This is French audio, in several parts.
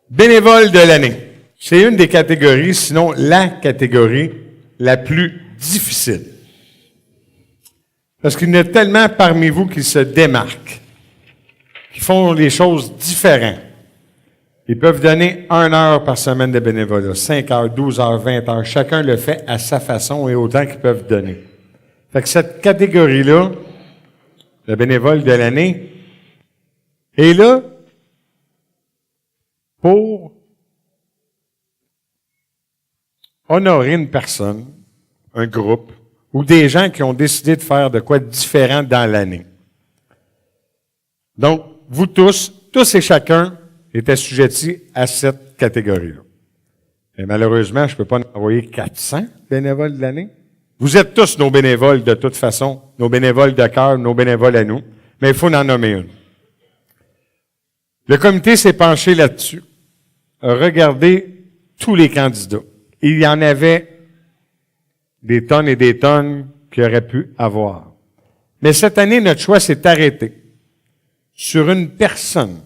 Bénévole de l'année. C'est une des catégories, sinon la catégorie la plus difficile. Parce qu'il y en a tellement parmi vous qui se démarquent, qui font les choses différentes. Ils peuvent donner 1 heure par semaine de bénévolat, 5 heures, 12 heures, 20 heures. Chacun le fait à sa façon et autant qu'ils peuvent donner. Fait que cette catégorie-là, le bénévole de l'année, est là pour honorer une personne, un groupe, ou des gens qui ont décidé de faire de quoi de différent dans l'année. Donc, vous tous et chacun, est assujetti à cette catégorie-là. Et malheureusement, je ne peux pas en envoyer 400 bénévoles de l'année. Vous êtes tous nos bénévoles de toute façon, nos bénévoles de cœur, nos bénévoles à nous, mais il faut en nommer une. Le comité s'est penché là-dessus, a regardé tous les candidats. Il y en avait des tonnes et des tonnes qu'il aurait pu avoir. Mais cette année, notre choix s'est arrêté sur une personne,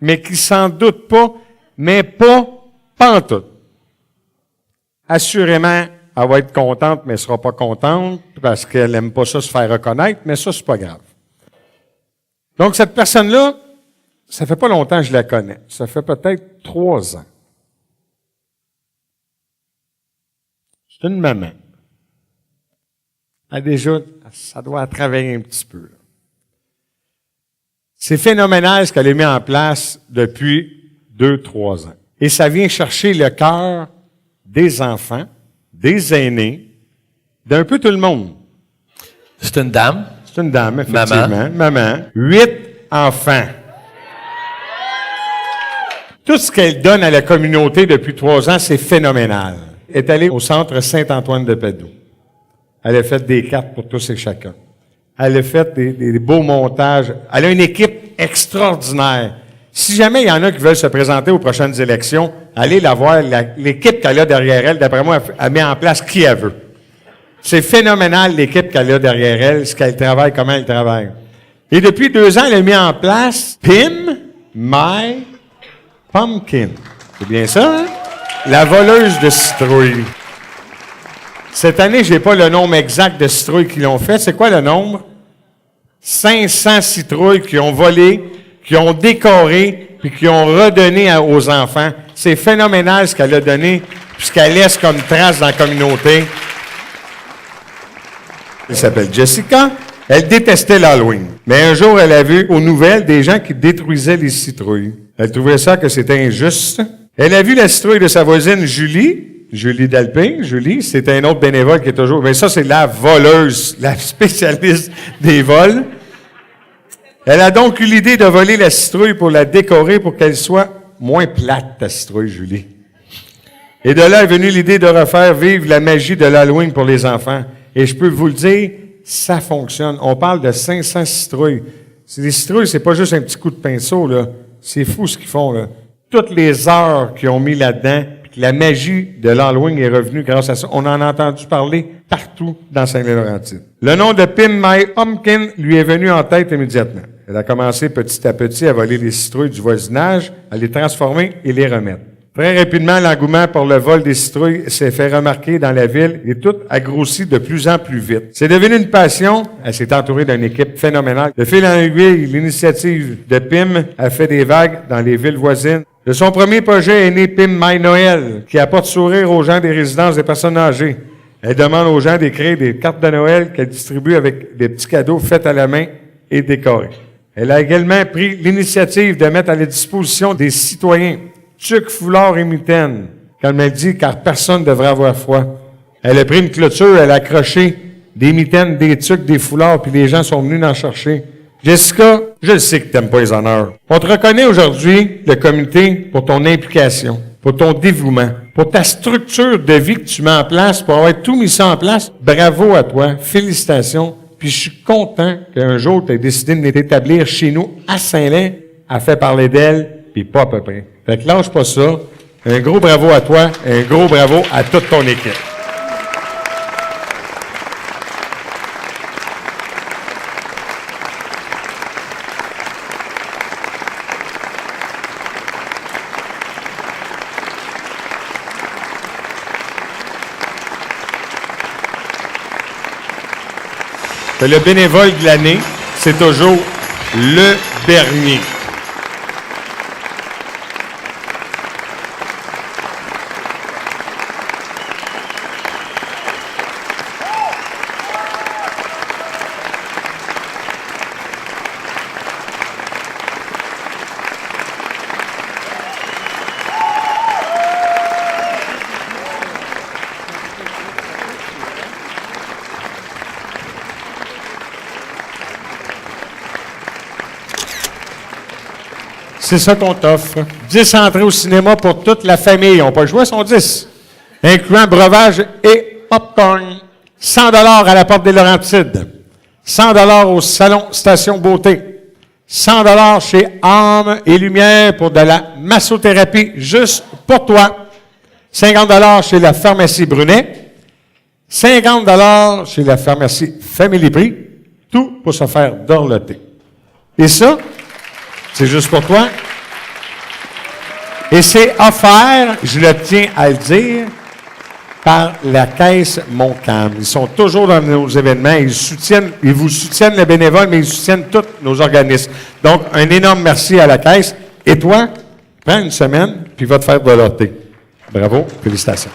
mais qui s'en doute pas, mais pas pantoute. Assurément, elle va être contente, mais elle sera pas contente parce qu'elle aime pas ça se faire reconnaître, mais ça, c'est pas grave. Donc, cette personne-là, ça fait pas longtemps que je la connais. Ça fait peut-être 3 ans. C'est une maman. Elle déjà, ça doit travailler un petit peu. C'est phénoménal ce qu'elle a mis en place depuis 2-3 ans. Et ça vient chercher le cœur des enfants, des aînés, d'un peu tout le monde. C'est une dame. C'est une dame, effectivement. Maman. 8 enfants. Tout ce qu'elle donne à la communauté depuis 3 ans, c'est phénoménal. Elle est allée au centre Saint-Antoine de Padoue. Elle a fait des cartes pour tous et chacun. Elle a fait des beaux montages. Elle a une équipe extraordinaire. Si jamais il y en a qui veulent se présenter aux prochaines élections, allez la voir. L'équipe qu'elle a derrière elle, d'après moi, elle met en place qui elle veut. C'est phénoménal, l'équipe qu'elle a derrière elle, ce qu'elle travaille, comment elle travaille. Et depuis 2 ans, elle a mis en place Pim My Pumpkin. C'est bien ça, hein? La voleuse de citrouilles. Cette année, je n'ai pas le nombre exact de citrouilles qui l'ont fait. C'est quoi le nombre? 500 citrouilles qui ont volé, qui ont décoré, puis qui ont redonné aux enfants. C'est phénoménal ce qu'elle a donné, puis ce qu'elle laisse comme trace dans la communauté. Elle s'appelle Jessica. Elle détestait l'Halloween. Mais un jour, elle a vu aux nouvelles des gens qui détruisaient les citrouilles. Elle trouvait ça que c'était injuste. Elle a vu la citrouille de sa voisine Julie Dalpé. Julie, c'est un autre bénévole qui est toujours... Mais ça, c'est la voleuse, la spécialiste des vols. Elle a donc eu l'idée de voler la citrouille pour la décorer pour qu'elle soit moins plate, ta citrouille, Julie. Et de là est venue l'idée de refaire vivre la magie de l'Halloween pour les enfants. Et je peux vous le dire, ça fonctionne. On parle de 500 citrouilles. Les citrouilles, c'est pas juste un petit coup de pinceau, là. C'est fou ce qu'ils font, là. Toutes les heures qu'ils ont mis là-dedans, la magie de l'Halloween est revenue grâce à ça. On en a entendu parler partout dans Saint-Laurentide. Le nom de Pim My Pumpkin lui est venu en tête immédiatement. Elle a commencé petit à petit à voler les citrouilles du voisinage, à les transformer et les remettre. Très rapidement, l'engouement pour le vol des citrouilles s'est fait remarquer dans la ville et tout a grossi de plus en plus vite. C'est devenu une passion. Elle s'est entourée d'une équipe phénoménale. De fil en aiguille, l'initiative de Pim a fait des vagues dans les villes voisines. De son premier projet est né Pim My Noël, qui apporte sourire aux gens des résidences des personnes âgées. Elle demande aux gens d'écrire des cartes de Noël qu'elle distribue avec des petits cadeaux faits à la main et décorés. Elle a également pris l'initiative de mettre à la disposition des citoyens tucs, foulards et mitaines, comme elle dit, car personne ne devrait avoir froid. Elle a pris une clôture, elle a accroché des mitaines, des tucs, des foulards, puis les gens sont venus en chercher. Jessica, je sais que tu n'aimes pas les honneurs. On te reconnaît aujourd'hui, le comité, pour ton implication, pour ton dévouement, pour ta structure de vie que tu mets en place, pour avoir tout mis ça en place. Bravo à toi, félicitations. Puis je suis content qu'un jour, tu aies décidé de t'établir chez nous, à Saint-Lin, à faire parler d'elle, puis pas à peu près. Fait que lâche pas ça. Un gros bravo à toi, un gros bravo à toute ton équipe. le bénévole de l'année, c'est toujours le Bernier. C'est ça qu'on t'offre. 10 entrées au cinéma pour toute la famille. On n'a pas le choix, sont 10. Incluant breuvage et popcorn. 100 $ à la Porte des Laurentides. 100 $ au Salon Station Beauté. 100 $ chez Âme et Lumière pour de la massothérapie juste pour toi. 50 $ chez la pharmacie Brunet. 50 $ chez la pharmacie Family Prix. Tout pour se faire dorloter. Et ça, c'est juste pour toi. Et c'est offert, je le tiens à le dire, par la Caisse Montcalm. Ils sont toujours dans nos événements. Ils vous soutiennent les bénévoles, mais ils soutiennent tous nos organismes. Donc, un énorme merci à la Caisse. Et toi, prends une semaine, puis va te faire dorloter. Bravo, félicitations.